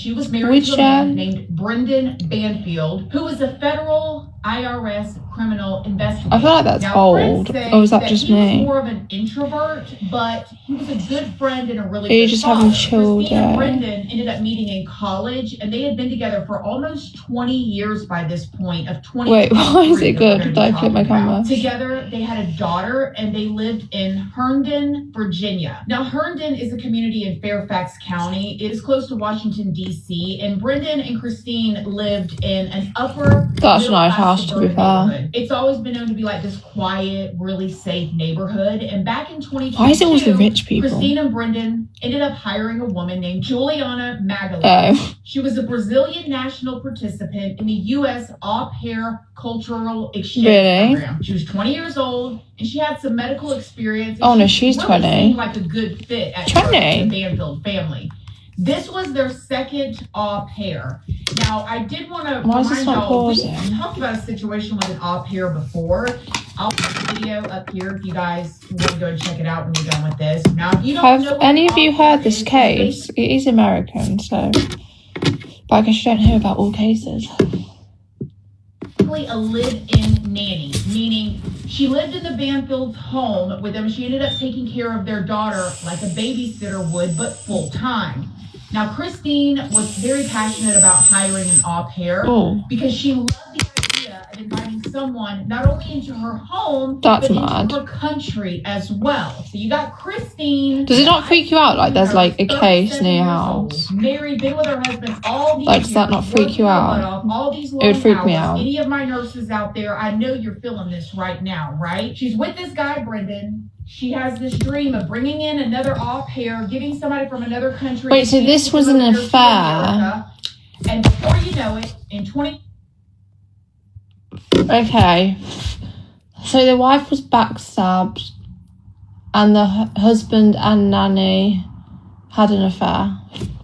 she was married to a man named Brendan Banfield, who was a federal IRS criminal investigator. I feel like that's old. Or is that just me? He was more of an introvert, but he was a good friend and a really good just father. Having chill Christine day. and Brendan ended up meeting in college, and they had been together for almost 20 years by this point. Of 20. Wait, why is it good? Did I flip my camera? Together, they had a daughter, and they lived in Herndon, Virginia. Now, Herndon is a community in Fairfax County. It is close to Washington, D.C., and Brendan and Christine lived in an upper. That's a nice house, to be fair. It's always been known to be like this quiet, really safe neighborhood. And back in 2022, why is it always the rich people? Christine and Brendan ended up hiring a woman named Juliana Magalhães. Oh. She was a Brazilian national participant in the U.S. au pair cultural exchange program. She was 20 years old, and she had some medical experience. Oh no, she's really 20. Seemed like a good fit at 20. The Banfield family. This was their second au pair. Now, I did want to remind y'all, we talked about a situation with an au pair before. I'll put the video up here if you guys want to go and check it out when you're done with this. Now, if you don't know, have any of you heard this case? It is American, so. But I guess you don't hear about all cases. A live-in nanny, meaning she lived in the Banfield's home with them. She ended up taking care of their daughter like a babysitter would, but full-time. Now, Christine was very passionate about hiring an au pair because she loved the idea of inviting someone not only into her home, but into her country as well. So you got Christine. Does it not freak you out? Like there's like a case near your house. Married, been with her husband all these years. Does that not freak you out? It would freak me out. Any of my nurses out there, I know you're feeling this right now, right? She's with this guy, Brendan. She has this dream of bringing in another au pair, giving somebody from another country. Wait, so this was an affair? And before you know it, in 20... Okay. So the wife was backstabbed and the husband and nanny had an affair.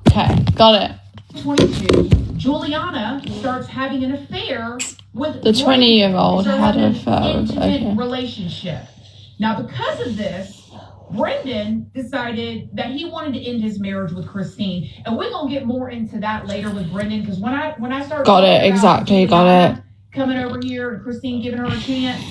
Okay, got it. 22, Juliana starts having an affair with the 20-year-old had an affair. Intimate relationship. Now, because of this, Brendan decided that he wanted to end his marriage with Christine, and we're gonna get more into that later with Brendan because when I start got it exactly got it coming over here and Christine giving her a chance.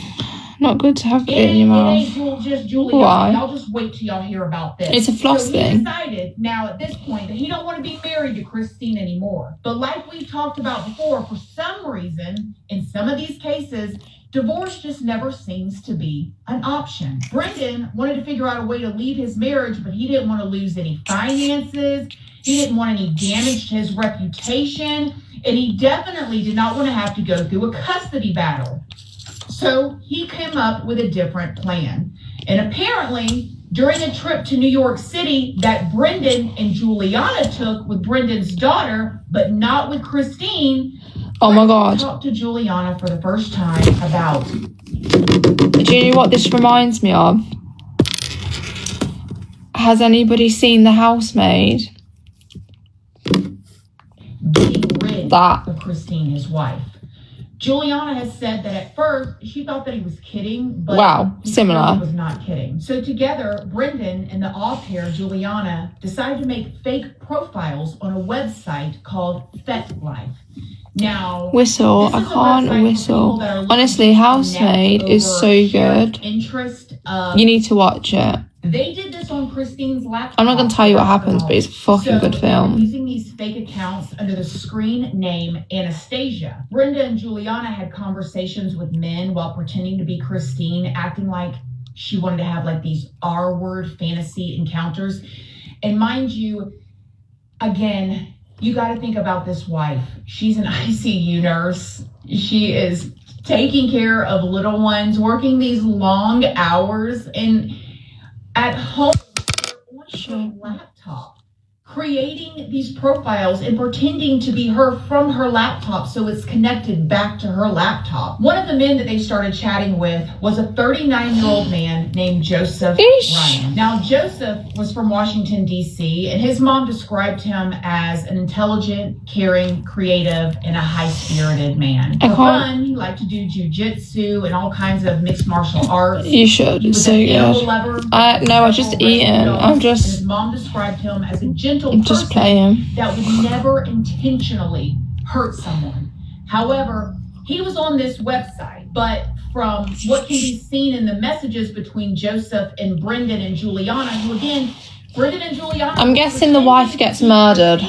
Not good to have it in your mouth. It ain't just Juliana. Why? Y'all just wait till y'all hear about this. It's a floss thing. He decided now at this point that he don't want to be married to Christine anymore. But like we talked about before, for some reason, in some of these cases, divorce just never seems to be an option. Brendan wanted to figure out a way to leave his marriage, but he didn't want to lose any finances. He didn't want any damage to his reputation. And he definitely did not want to have to go through a custody battle. So he came up with a different plan. And apparently, during a trip to New York City that Brendan and Juliana took with Brendan's daughter, but not with Christine, oh my God. Talked to Juliana for the first time about... Do you know what this reminds me of? Has anybody seen The Housemaid? Getting rid of Christine, his wife. Juliana has said that at first she thought that he was kidding, but similar. He was not kidding. So together, Brendan and the au pair, Juliana, decided to make fake profiles on a website called FetLife. Now, whistle. I can't whistle. Honestly, Housemaid is so good. You need to watch it. They did this on Christine's laptop. I'm not going to tell you what happens, but it's a fucking good film. Using these fake accounts under the screen name Anastasia. Brenda and Juliana had conversations with men while pretending to be Christine, acting like she wanted to have like these R-word fantasy encounters. And mind you, again, you got to think about this wife. She's an ICU nurse. She is taking care of little ones, working these long hours, and at home on her laptop, creating these profiles and pretending to be her from her laptop so it's connected back to her laptop. One of the men that they started chatting with was a 39-year-old man named Joseph Ryan. Now, Joseph was from Washington, D.C., and his mom described him as an intelligent, caring, creative, and a high-spirited man. For fun, he liked to do jujitsu and all kinds of mixed martial arts. You should. It's so good. No, I just eaten. I'm just... His mom described him as a gentleman gentle Just person playing. that would never intentionally hurt someone. However, he was on this website, but from what can be seen in the messages between Joseph and Brendan and Juliana, who again, Brendan and Juliana. I'm guessing the wife gets murdered.